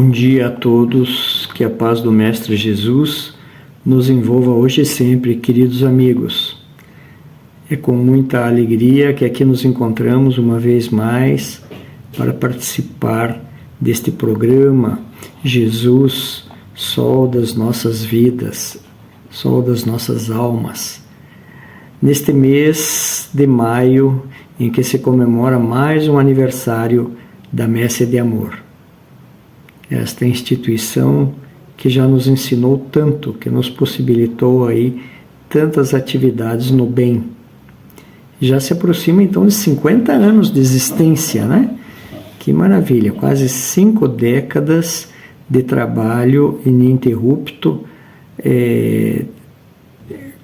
Bom dia a todos, que a paz do Mestre Jesus nos envolva hoje e sempre, queridos amigos. É com muita alegria que aqui nos encontramos uma vez mais para participar deste programa Jesus, Sol das nossas vidas, Sol das nossas almas. Neste mês de maio, em que se comemora mais um aniversário da Messe de Amor. Esta instituição que já nos ensinou tanto, que nos possibilitou aí tantas atividades no bem. Já se aproxima então de 50 anos de existência, né? Que maravilha, quase 5 décadas de trabalho ininterrupto,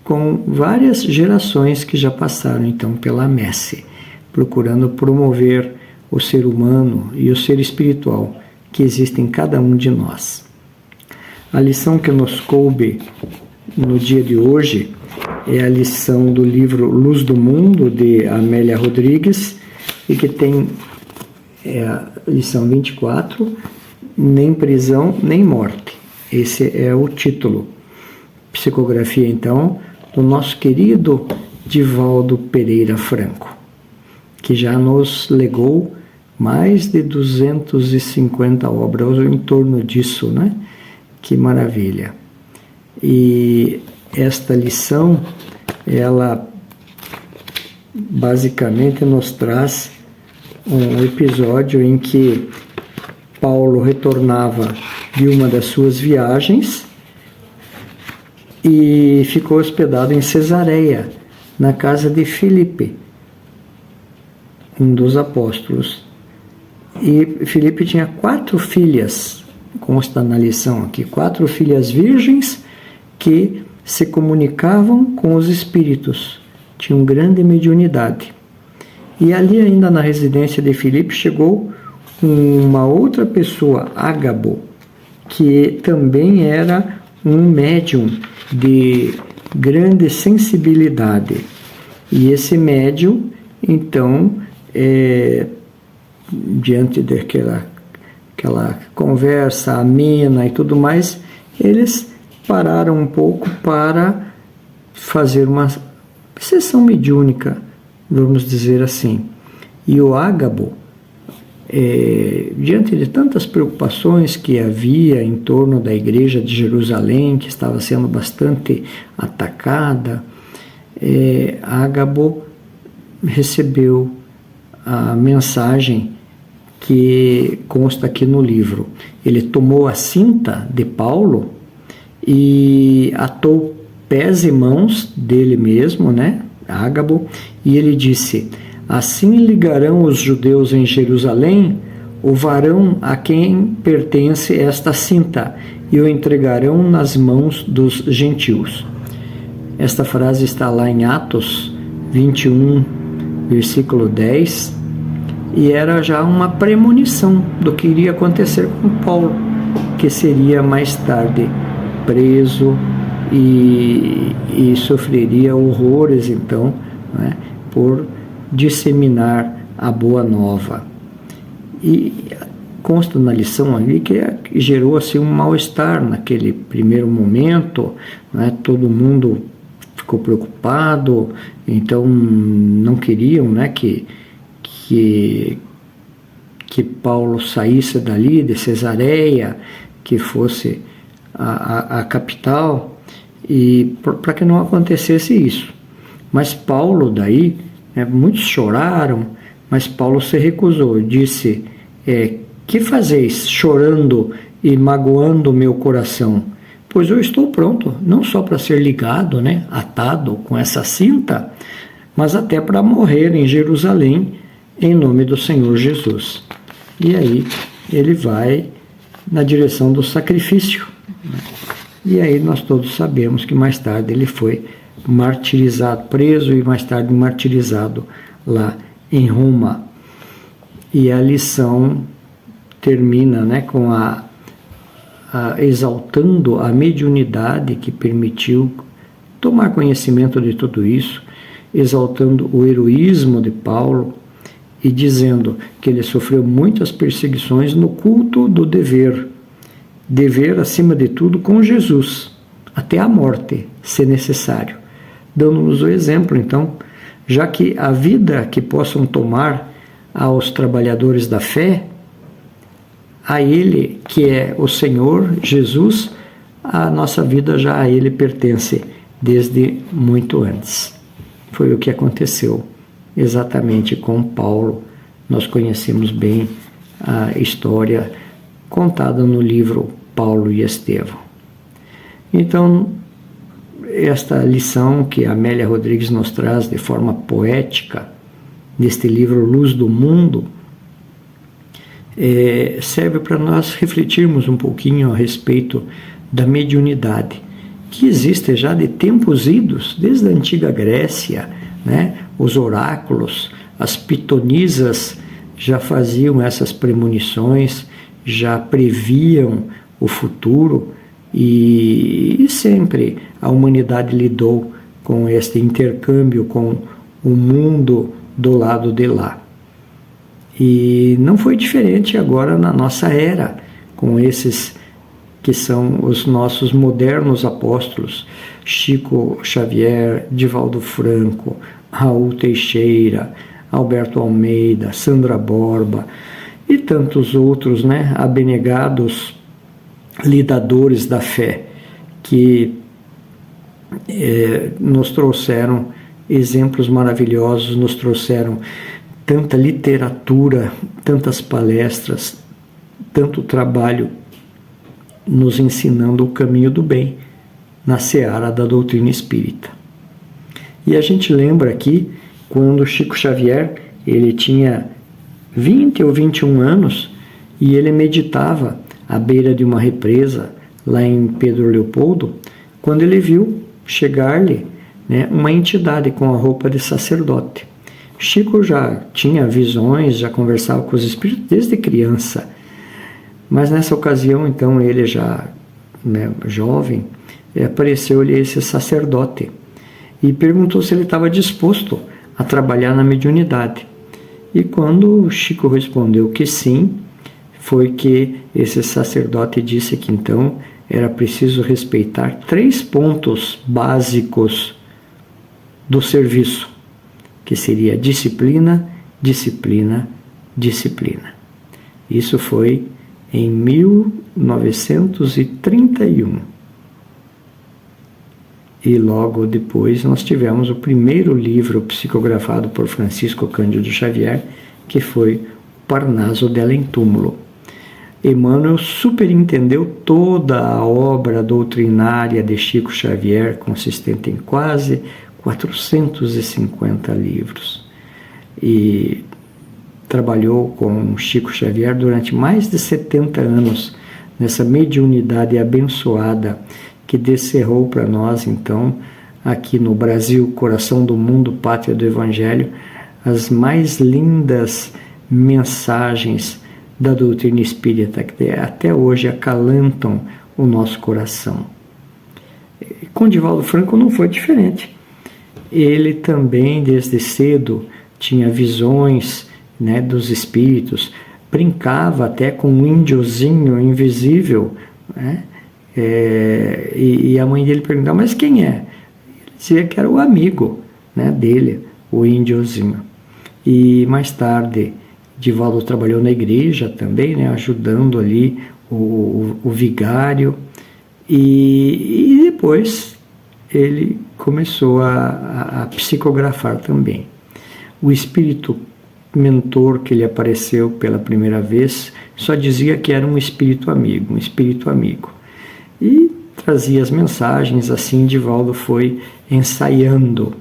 com várias gerações que já passaram então pela Messe, procurando promover o ser humano e o ser espiritual que existe em cada um de nós. A lição que nos coube no dia de hoje é a lição do livro Luz do Mundo, de Amélia Rodrigues, e que tem a lição 24, Nem Prisão, Nem Morte. Esse é o título. Psicografia, então, do nosso querido Divaldo Pereira Franco, que já nos legou mais de 250 obras, ou em torno disso, né? Que maravilha! E esta lição, ela basicamente nos traz um episódio em que Paulo retornava de uma das suas viagens e ficou hospedado em Cesareia, na casa de Filipe, um dos apóstolos. E Filipe tinha 4 filhas, consta na lição aqui, 4 filhas virgens que se comunicavam com os espíritos, tinham grande mediunidade. E ali ainda na residência de Filipe chegou uma outra pessoa, Ágabo, que também era um médium de grande sensibilidade. E esse médium, então, diante daquela conversa amena e tudo mais, eles pararam um pouco para fazer uma sessão mediúnica, vamos dizer assim. E o Ágabo, diante de tantas preocupações que havia em torno da igreja de Jerusalém, que estava sendo bastante atacada, Ágabo recebeu a mensagem que consta aqui no livro. Ele tomou a cinta de Paulo e atou pés e mãos dele mesmo, né, Ágabo, e ele disse: assim ligarão os judeus em Jerusalém o varão a quem pertence esta cinta e o entregarão nas mãos dos gentios. Esta frase está lá em Atos 21, versículo 10, e era já uma premonição do que iria acontecer com Paulo, que seria mais tarde preso e sofreria horrores, então, né, por disseminar a boa nova. E consta na lição ali que gerou assim um mal-estar naquele primeiro momento, né, todo mundo ficou preocupado, então não queriam, né, que Paulo saísse dali, de Cesareia, que fosse a capital, e para que não acontecesse isso. Mas Paulo daí, muitos choraram, mas Paulo se recusou, disse: que fazeis chorando e magoando o meu coração? Pois eu estou pronto, não só para ser ligado, né, atado com essa cinta, mas até para morrer em Jerusalém, em nome do Senhor Jesus. E aí ele vai na direção do sacrifício. E aí nós todos sabemos que mais tarde ele foi martirizado, preso e mais tarde martirizado lá em Roma. E a lição termina, né, com exaltando a mediunidade que permitiu tomar conhecimento de tudo isso, exaltando o heroísmo de Paulo e dizendo que ele sofreu muitas perseguições no culto do dever, dever, acima de tudo, com Jesus, até a morte, se necessário. Dando-nos o exemplo, então, já que a vida que possam tomar aos trabalhadores da fé, a Ele, que é o Senhor Jesus, a nossa vida já a Ele pertence desde muito antes. Foi o que aconteceu exatamente com Paulo. Nós conhecemos bem a história contada no livro Paulo e Estevão. Então, esta lição que a Amélia Rodrigues nos traz de forma poética, neste livro Luz do Mundo, serve para nós refletirmos um pouquinho a respeito da mediunidade, que existe já de tempos idos, desde a antiga Grécia, né? Os oráculos, as pitonisas já faziam essas premonições, já previam o futuro, e sempre a humanidade lidou com este intercâmbio com o mundo do lado de lá. E não foi diferente agora na nossa era, com esses que são os nossos modernos apóstolos, Chico Xavier, Divaldo Franco, Raul Teixeira, Alberto Almeida, Sandra Borba e tantos outros, né, abnegados lidadores da fé, que nos trouxeram exemplos maravilhosos, nos trouxeram tanta literatura, tantas palestras, tanto trabalho nos ensinando o caminho do bem na seara da doutrina espírita. E a gente lembra aqui quando Chico Xavier, ele tinha 20 ou 21 anos e ele meditava à beira de uma represa lá em Pedro Leopoldo, quando ele viu chegar-lhe, né, uma entidade com a roupa de sacerdote. Chico já tinha visões, já conversava com os espíritos desde criança, mas nessa ocasião, então, ele já, né, jovem, apareceu-lhe esse sacerdote e perguntou se ele estava disposto a trabalhar na mediunidade. E quando Chico respondeu que sim, foi que esse sacerdote disse que então era preciso respeitar 3 pontos básicos do serviço, que seria disciplina, disciplina, disciplina. Isso foi em 1931. E logo depois nós tivemos o primeiro livro psicografado por Francisco Cândido Xavier, que foi Parnaso de Além Túmulo. Emmanuel superintendeu toda a obra doutrinária de Chico Xavier, consistente em quase 450 livros. E trabalhou com Chico Xavier durante mais de 70 anos, nessa mediunidade abençoada que descerrou para nós, então, aqui no Brasil, coração do mundo, pátria do Evangelho, as mais lindas mensagens da doutrina espírita, que até hoje acalantam o nosso coração. Com Divaldo Franco não foi diferente. Ele também, desde cedo, tinha visões, né, dos espíritos, brincava até com um índiozinho invisível, né? E a mãe dele perguntava, mas quem é? Ele dizia que era o amigo, né, dele, o índiozinho. E mais tarde, Divaldo trabalhou na igreja também, né, ajudando ali o vigário, e depois ele começou a psicografar também. O espírito mentor que lhe apareceu pela primeira vez só dizia que era um espírito amigo, e trazia as mensagens. Assim Divaldo foi ensaiando.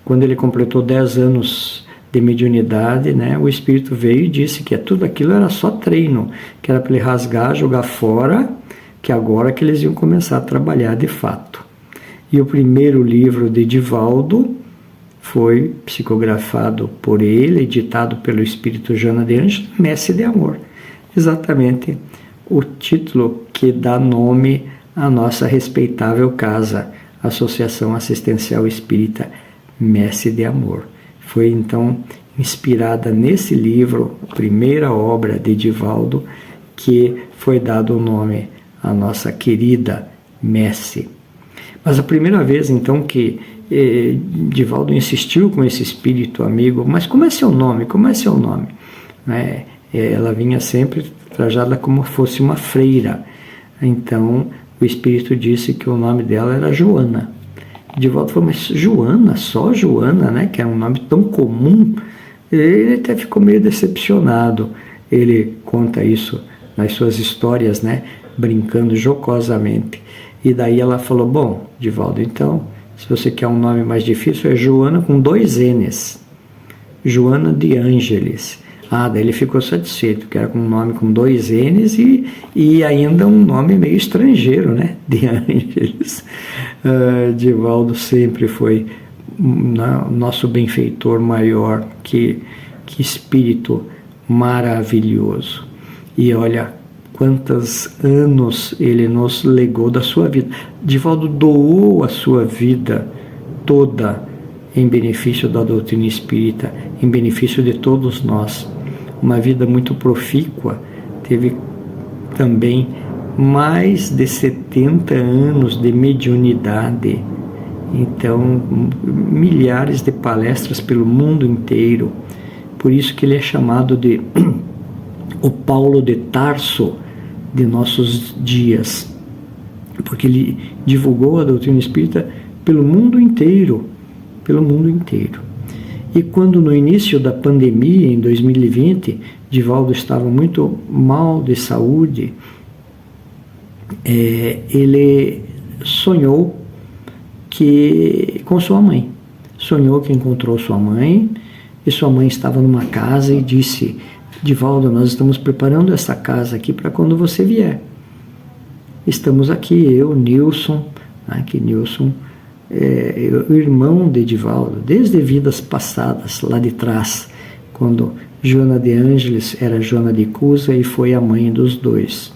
Quando ele completou 10 anos de mediunidade, né, o espírito veio e disse que tudo aquilo era só treino, que era para ele rasgar, jogar fora, que agora que eles iam começar a trabalhar de fato. E o primeiro livro de Divaldo foi psicografado por ele, editado pelo espírito Joana de Ângeles, Messe de Amor. Exatamente o título que dá nome à nossa respeitável casa, Associação Assistencial Espírita Messe de Amor. Foi então inspirada nesse livro, a primeira obra de Divaldo, que foi dado o nome a nossa querida Messi. Mas a primeira vez, então, que Divaldo insistiu com esse espírito amigo, mas como é seu nome? Como é seu nome? Né? Ela vinha sempre trajada como fosse uma freira. Então, o espírito disse que o nome dela era Joana. Divaldo falou, mas Joana, só Joana, né? Que é um nome tão comum. Ele até ficou meio decepcionado. Ele conta isso nas suas histórias, né? Brincando jocosamente. E daí ela falou, bom, Divaldo, então, se você quer um nome mais difícil, é Joana com 2 N's. Joana de Ângeles. Daí ele ficou satisfeito, que era um nome com 2 N's e ainda um nome meio estrangeiro, né? De Ângeles. Divaldo sempre foi nosso benfeitor maior, que espírito maravilhoso. E olha quantos anos ele nos legou da sua vida. Divaldo doou a sua vida toda em benefício da doutrina espírita, em benefício de todos nós. Uma vida muito profícua, teve também mais de 70 anos de mediunidade, então milhares de palestras pelo mundo inteiro. Por isso que ele é chamado de o Paulo de Tarso de nossos dias, porque ele divulgou a doutrina espírita pelo mundo inteiro, E quando no início da pandemia, em 2020, Divaldo estava muito mal de saúde, ele sonhou com sua mãe. Sonhou que encontrou sua mãe, e sua mãe estava numa casa e disse, Divaldo, nós estamos preparando essa casa aqui para quando você vier. Estamos aqui, eu, Nilson, que Nilson o irmão de Divaldo, desde vidas passadas, lá de trás, quando Joana de Ângeles era Joana de Cusa e foi a mãe dos dois.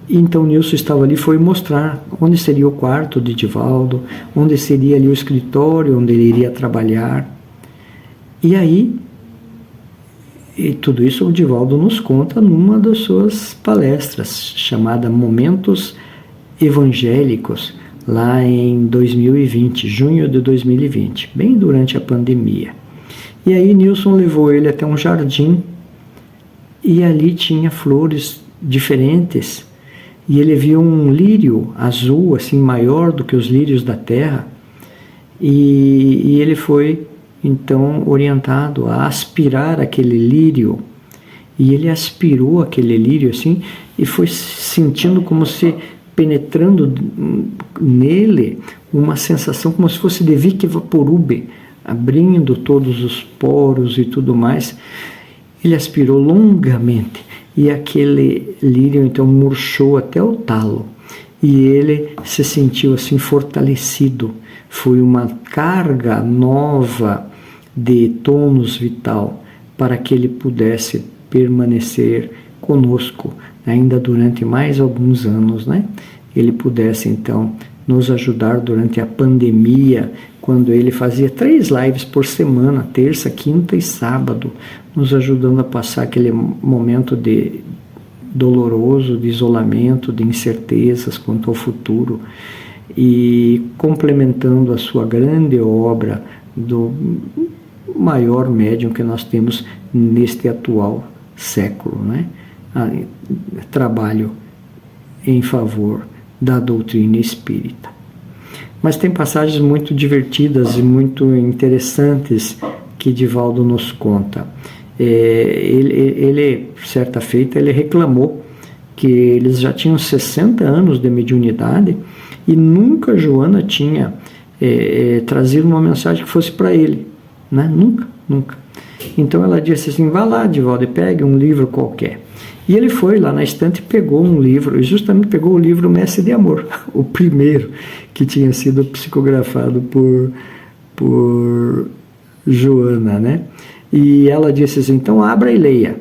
Então Nilson estava ali, foi mostrar onde seria o quarto de Divaldo, onde seria ali o escritório, onde ele iria trabalhar. E aí, tudo isso o Divaldo nos conta numa das suas palestras, chamada Momentos Evangélicos, lá em 2020, junho de 2020, bem durante a pandemia. E aí Nilson levou ele até um jardim, e ali tinha flores diferentes, e ele viu um lírio azul, assim, maior do que os lírios da terra, e ele foi, então, orientado a aspirar aquele lírio, e ele aspirou aquele lírio, assim, e foi sentindo como se penetrando nele uma sensação como se fosse de Vicky Vaporub, abrindo todos os poros e tudo mais. Ele aspirou longamente e aquele lírio então murchou até o talo e ele se sentiu assim fortalecido. Foi uma carga nova de tônus vital para que ele pudesse permanecer conosco ainda durante mais alguns anos, né? Ele pudesse então nos ajudar durante a pandemia, quando ele fazia 3 lives por semana, terça, quinta e sábado, nos ajudando a passar aquele momento de doloroso, de isolamento, de incertezas quanto ao futuro, e complementando a sua grande obra do maior médium que nós temos neste atual século, né? Trabalho em favor da doutrina espírita. Mas tem passagens muito divertidas e muito interessantes que Divaldo nos conta. Ele, certa feita, ele reclamou que eles já tinham 60 anos de mediunidade e nunca Joana tinha trazido uma mensagem que fosse para ele, né? Nunca. Então ela disse assim, vá lá, Divaldo, e pegue um livro qualquer. E ele foi lá na estante e pegou um livro, e justamente pegou o livro Messe de Amor, o primeiro que tinha sido psicografado por Joana, né? E ela disse assim, então abra e leia.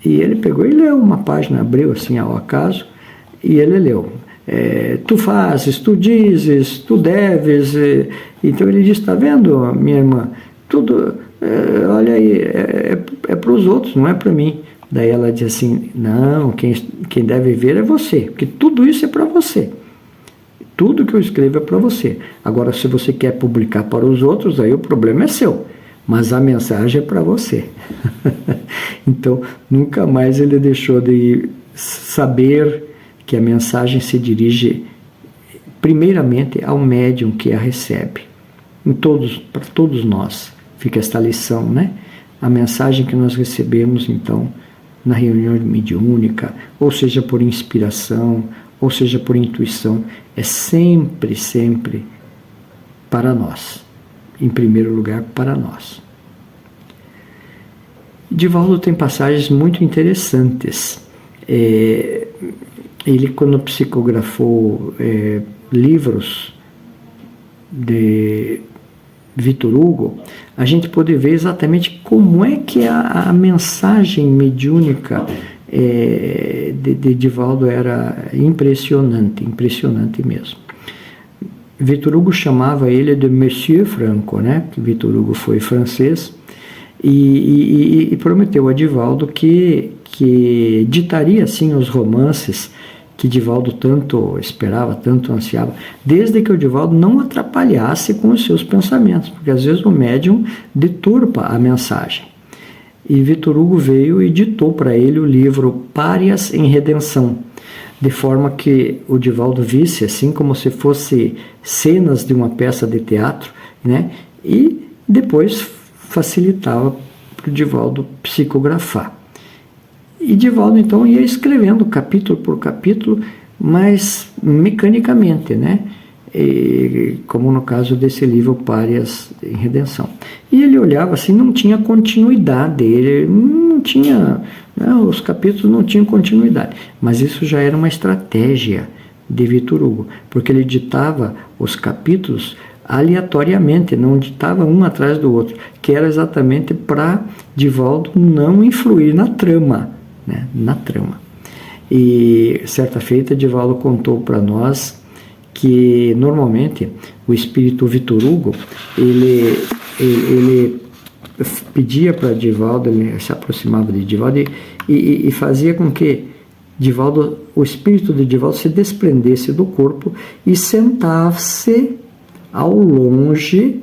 E ele pegou e leu uma página, abriu assim ao acaso, e ele leu. Tu fazes, tu dizes, tu deves. Então ele disse, está vendo, minha irmã, tudo, olha aí, é para os outros, não é para mim. Daí ela diz assim, não, quem deve ver é você, porque tudo isso é para você. Tudo que eu escrevo é para você. Agora, se você quer publicar para os outros, aí o problema é seu. Mas a mensagem é para você. Então, nunca mais ele deixou de saber que a mensagem se dirige primeiramente ao médium que a recebe. Para todos nós fica esta lição, né? A mensagem que nós recebemos, então, na reunião mediúnica, ou seja por inspiração, ou seja por intuição, é sempre, sempre para nós. Em primeiro lugar, para nós. Divaldo tem passagens muito interessantes. Ele, quando psicografou livros de Victor Hugo, a gente pode ver exatamente como é que a mensagem mediúnica de Divaldo era impressionante, impressionante mesmo. Victor Hugo chamava ele de Monsieur Franco, né? Victor Hugo foi francês, e prometeu a Divaldo que ditaria assim os romances que Divaldo tanto esperava, tanto ansiava, desde que o Divaldo não atrapalhasse com os seus pensamentos, porque às vezes o médium deturpa a mensagem. E Victor Hugo veio e ditou para ele o livro Párias em Redenção, de forma que o Divaldo visse assim como se fosse cenas de uma peça de teatro, né? E depois facilitava para o Divaldo psicografar. E Divaldo então ia escrevendo capítulo por capítulo, mas mecanicamente, né? Como no caso desse livro Párias em Redenção. E ele olhava assim, não tinha continuidade, ele não tinha, os capítulos não tinham continuidade, mas isso já era uma estratégia de Victor Hugo, porque ele ditava os capítulos aleatoriamente, não ditava um atrás do outro, que era exatamente para Divaldo não influir na trama, né? Na trama. E certa feita Divaldo contou para nós que normalmente o espírito Victor Hugo ele pedia para Divaldo, ele se aproximava de Divaldo e fazia com que Divaldo, o espírito de Divaldo se desprendesse do corpo e sentasse ao longe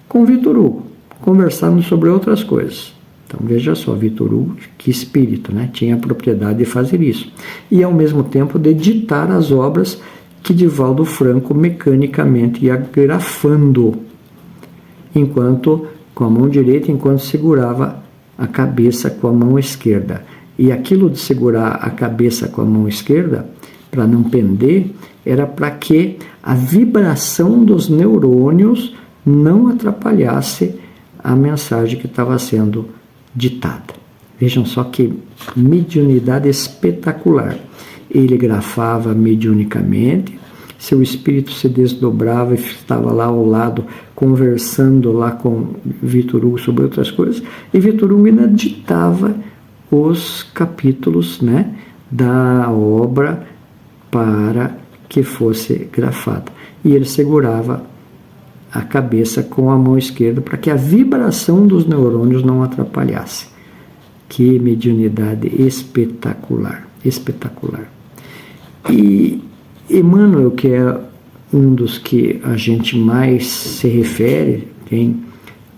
com Victor Hugo, conversando sobre outras coisas. Então veja só, Victor Hugo, que espírito, né? Tinha a propriedade de fazer isso. E ao mesmo tempo de ditar as obras que Divaldo Franco mecanicamente ia grafando, enquanto com a mão direita, enquanto segurava a cabeça com a mão esquerda. E aquilo de segurar a cabeça com a mão esquerda, para não pender, era para que a vibração dos neurônios não atrapalhasse a mensagem que estava sendo ditada. Vejam só que mediunidade espetacular. Ele grafava mediunicamente, seu espírito se desdobrava e estava lá ao lado, conversando lá com Victor Hugo sobre outras coisas, e Victor Hugo ainda ditava os capítulos, né, da obra para que fosse grafada. E ele segurava a cabeça com a mão esquerda para que a vibração dos neurônios não atrapalhasse. Que mediunidade espetacular, espetacular. E Emmanuel, que é um dos que a gente mais se refere, tem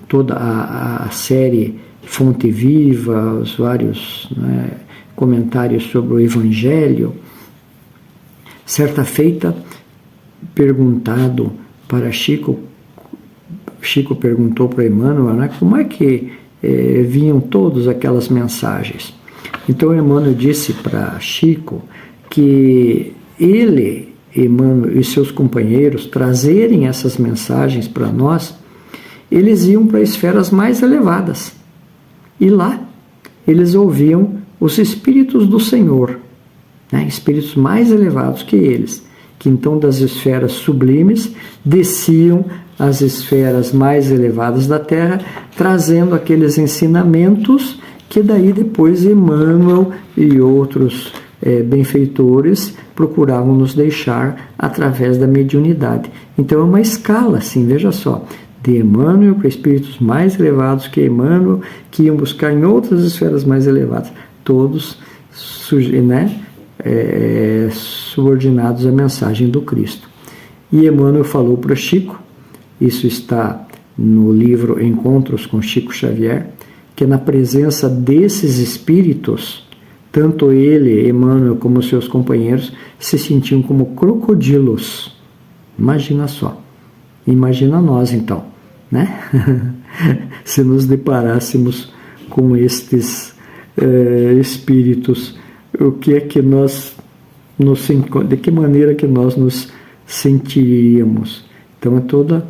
toda a série Fonte Viva, os vários, né, comentários sobre o Evangelho. Certa feita, perguntado para Chico perguntou para Emmanuel, né, como é que vinham todas aquelas mensagens. Então Emmanuel disse para Chico que ele, Emmanuel e seus companheiros, trazerem essas mensagens para nós, eles iam para esferas mais elevadas. E lá eles ouviam os espíritos do Senhor, né, espíritos mais elevados que eles, que então das esferas sublimes desciam às esferas mais elevadas da Terra, trazendo aqueles ensinamentos que daí depois Emmanuel e outros benfeitores procuravam nos deixar através da mediunidade. Então é uma escala, assim, veja só, de Emmanuel para espíritos mais elevados que Emmanuel, que iam buscar em outras esferas mais elevadas, todos né, subordinados à mensagem do Cristo. E Emmanuel falou para Chico, isso está no livro Encontros com Chico Xavier, que na presença desses espíritos, tanto ele, Emmanuel, como seus companheiros, se sentiam como crocodilos. Imagina só. Imagina nós, então, né? Se nos deparássemos com estes espíritos, o que é que nós de que maneira que nós nos sentiríamos? Então é toda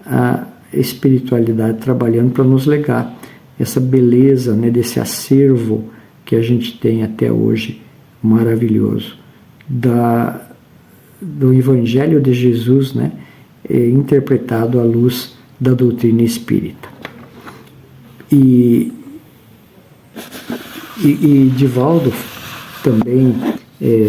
a espiritualidade trabalhando para nos legar essa beleza, né, desse acervo que a gente tem até hoje, maravilhoso, do Evangelho de Jesus, né, interpretado à luz da doutrina espírita. E Divaldo também,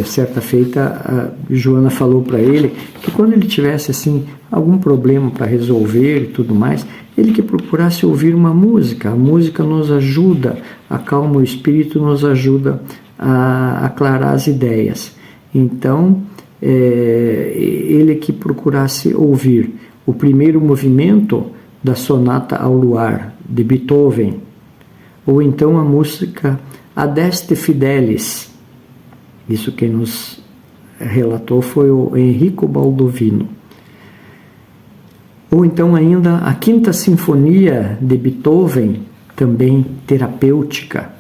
certa feita, a Joana falou para ele que quando ele tivesse assim algum problema para resolver e tudo mais, ele que procurasse ouvir uma música. A música nos ajuda, acalma o espírito, nos ajuda a aclarar as ideias. Então, ele que procurasse ouvir o primeiro movimento da Sonata ao Luar, de Beethoven, ou então a música Adeste Fidelis. Isso quem nos relatou foi o Enrico Baldovino. Ou então ainda a Quinta Sinfonia de Beethoven, também terapêutica.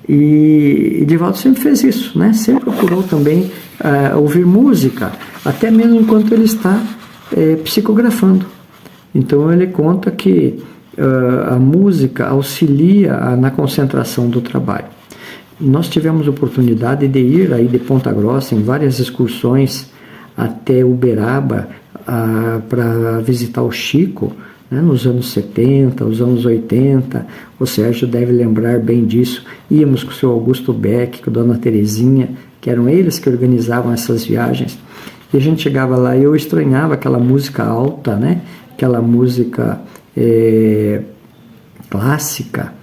E Divaldo sempre fez isso, né? Sempre procurou também ouvir música, até mesmo enquanto ele está psicografando. Então ele conta que a música auxilia na concentração do trabalho. Nós tivemos oportunidade de ir aí de Ponta Grossa em várias excursões até Uberaba para visitar o Chico, né, nos anos 70, os anos 80. O Sérgio deve lembrar bem disso. Íamos com o seu Augusto Beck, com a dona Terezinha, que eram eles que organizavam essas viagens. E a gente chegava lá e eu estranhava aquela música alta, né, aquela música clássica,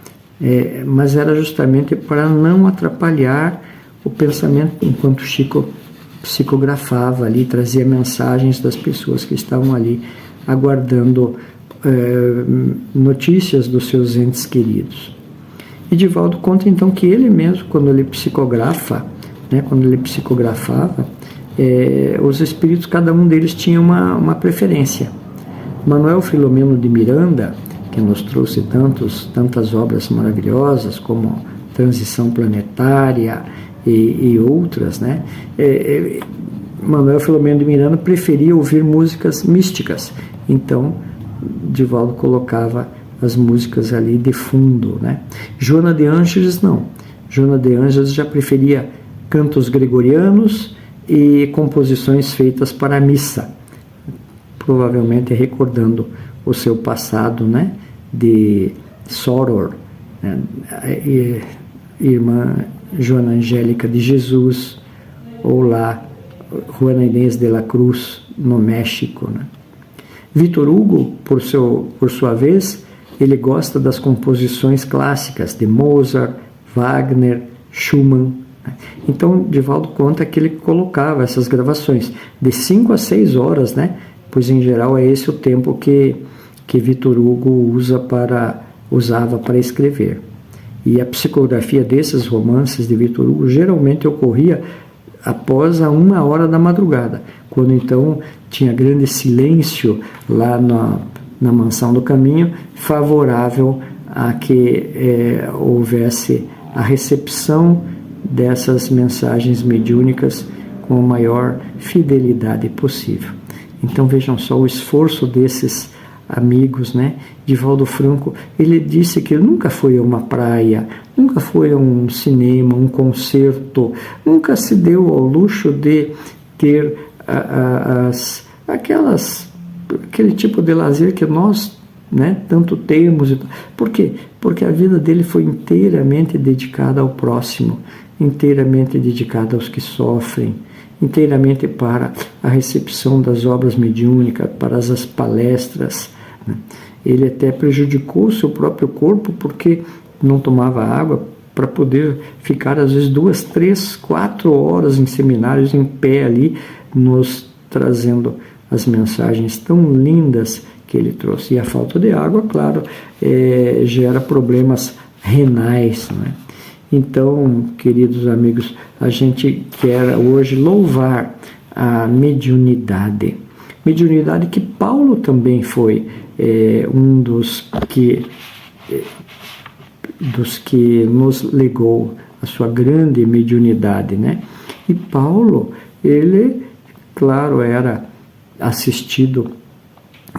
mas era justamente para não atrapalhar o pensamento enquanto Chico psicografava ali, trazia mensagens das pessoas que estavam ali aguardando notícias dos seus entes queridos. E Divaldo conta então que ele mesmo, quando ele psicografava, os espíritos, cada um deles tinha uma preferência. Manuel Filomeno de Miranda, que nos trouxe tantas obras maravilhosas, como Transição Planetária e outras, né? Manuel Filomeno de Miranda preferia ouvir músicas místicas. Então, Divaldo colocava as músicas ali de fundo, né? Joana de Ângeles, não. Joana de Ângeles já preferia cantos gregorianos e composições feitas para a missa, provavelmente recordando o seu passado, né, de soror, né, irmã Joana Angélica de Jesus, ou lá Juana Inês de la Cruz, no México, né. Vitor Hugo, por sua vez, ele gosta das composições clássicas de Mozart, Wagner, Schumann. Então, Divaldo conta que ele colocava essas gravações de 5 a 6 horas, né? Pois, em geral, é esse o tempo que Vitor Hugo usava para escrever. E a psicografia desses romances de Vitor Hugo geralmente ocorria após a 1 hora da madrugada, quando então tinha grande silêncio lá na Mansão do Caminho, favorável a que houvesse a recepção dessas mensagens mediúnicas com a maior fidelidade possível. Então vejam só o esforço desses amigos, né? Divaldo Franco, ele disse que ele nunca foi a uma praia, nunca foi a um cinema, um concerto, nunca se deu ao luxo de ter aquele tipo de lazer que nós, né, tanto temos. Por quê? Porque a vida dele foi inteiramente dedicada ao próximo, inteiramente dedicada aos que sofrem, inteiramente para a recepção das obras mediúnicas, para as palestras. Ele até prejudicou o seu próprio corpo porque não tomava água para poder ficar às vezes 2, 3, 4 horas em seminários em pé ali, nos trazendo as mensagens tão lindas que ele trouxe. E a falta de água, claro, gera problemas renais, não é? Então, queridos amigos, a gente quer hoje louvar a mediunidade. Mediunidade que Paulo também foi um dos que nos legou a sua grande mediunidade, né? E Paulo, ele, claro, era assistido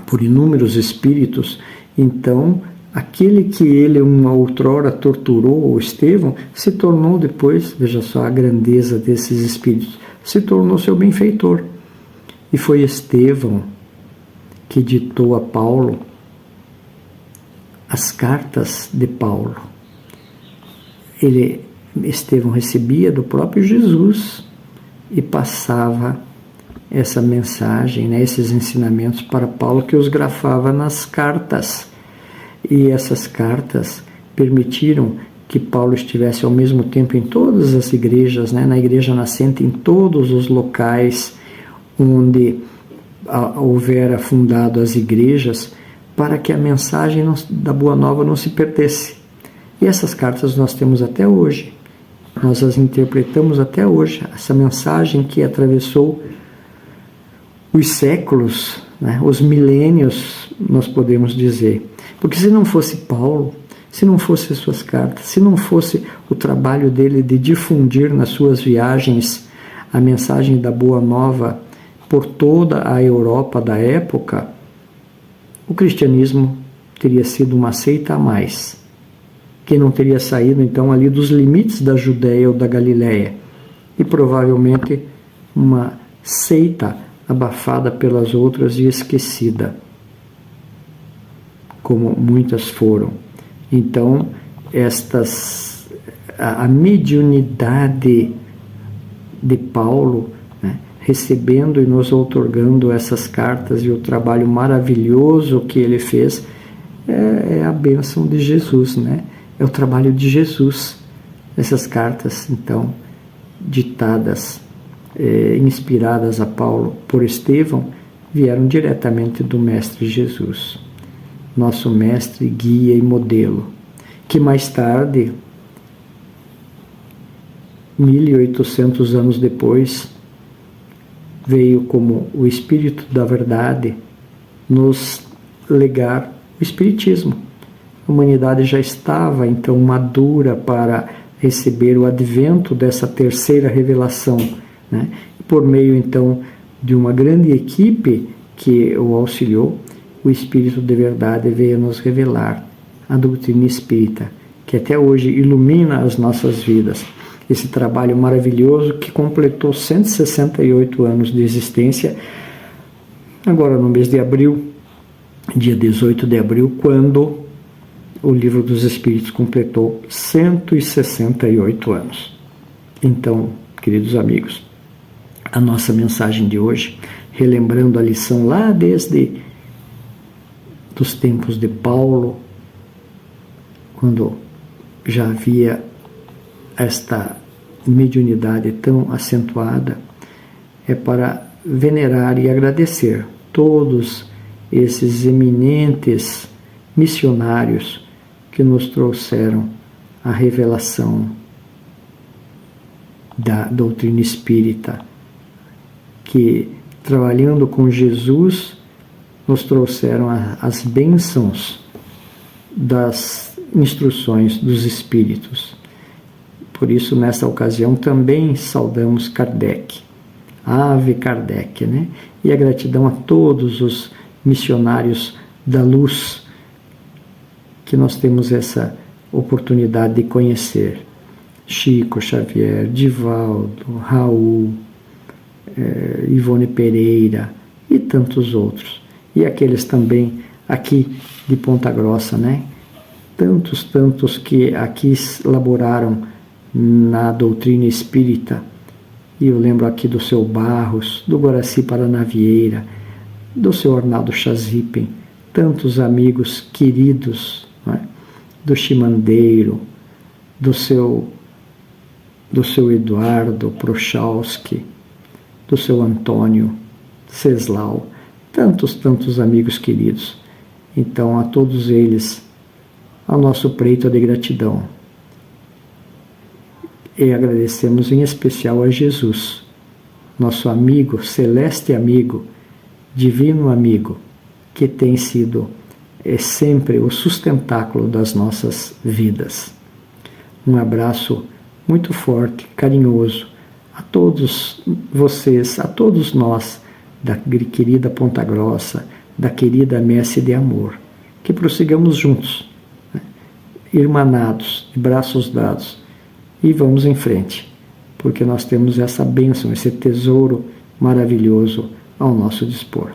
por inúmeros espíritos. Então, aquele que ele uma outrora torturou, o Estevão, se tornou depois, veja só a grandeza desses espíritos, se tornou seu benfeitor. E foi Estevão que ditou a Paulo as cartas de Paulo. Estevão recebia do próprio Jesus e passava essa mensagem, né, esses ensinamentos para Paulo, que os grafava nas cartas. E essas cartas permitiram que Paulo estivesse ao mesmo tempo em todas as igrejas, né, na igreja nascente, em todos os locais onde houvera fundado as igrejas, para que a mensagem da Boa Nova não se perdesse. E essas cartas nós temos até hoje. Nós as interpretamos até hoje. Essa mensagem que atravessou os séculos, né, os milênios, nós podemos dizer. Porque se não fosse Paulo, se não fosse as suas cartas, se não fosse o trabalho dele de difundir nas suas viagens a mensagem da Boa Nova por toda a Europa da época, o cristianismo teria sido uma seita a mais, que não teria saído então ali dos limites da Judéia ou da Galiléia, e provavelmente uma seita abafada pelas outras e esquecida, como muitas foram. Então, a mediunidade de Paulo, né, recebendo e nos outorgando essas cartas, e o trabalho maravilhoso que ele fez, é a bênção de Jesus, né? É o trabalho de Jesus. Essas cartas, então, ditadas, inspiradas a Paulo por Estevão, vieram diretamente do Mestre Jesus, nosso mestre, guia e modelo, que mais tarde, 1800 anos depois, veio como o Espírito da Verdade nos legar o Espiritismo. A humanidade já estava então madura para receber o advento dessa terceira revelação, né? Por meio então de uma grande equipe que o auxiliou, o Espírito de Verdade veio nos revelar a doutrina espírita, que até hoje ilumina as nossas vidas. Esse trabalho maravilhoso que completou 168 anos de existência, agora no mês de abril, dia 18 de abril, quando o Livro dos Espíritos completou 168 anos. Então, queridos amigos, a nossa mensagem de hoje, relembrando a lição lá desde dos tempos de Paulo, quando já havia esta mediunidade tão acentuada, é para venerar e agradecer todos esses eminentes missionários que nos trouxeram a revelação da doutrina espírita, que, trabalhando com Jesus, nos trouxeram as bênçãos das instruções dos Espíritos. Por isso, nessa ocasião, também saudamos Kardec, Ave Kardec, né? E a gratidão a todos os missionários da luz que nós temos essa oportunidade de conhecer. Chico Xavier, Divaldo, Raul, Ivone Pereira e tantos outros. E aqueles também aqui de Ponta Grossa, né? Tantos que aqui laboraram na doutrina espírita. E eu lembro aqui do seu Barros, do Guaraci Paranavieira, do seu Arnaldo Chazipen, tantos amigos queridos, né? Do Chimandeiro, do seu Eduardo Prochalski, do seu Antônio Ceslau, tantos amigos queridos. Então, a todos eles, ao nosso preito de gratidão. E agradecemos em especial a Jesus, nosso amigo, celeste amigo, divino amigo, que tem sido sempre o sustentáculo das nossas vidas. Um abraço muito forte, carinhoso a todos vocês, a todos nós, da querida Ponta Grossa, da querida Messe de Amor. Que prossigamos juntos, né? Irmanados, de braços dados, e vamos em frente, porque nós temos essa bênção, esse tesouro maravilhoso ao nosso dispor.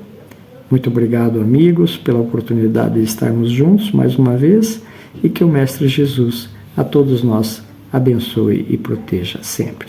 Muito obrigado, amigos, pela oportunidade de estarmos juntos mais uma vez, e que o Mestre Jesus a todos nós abençoe e proteja sempre.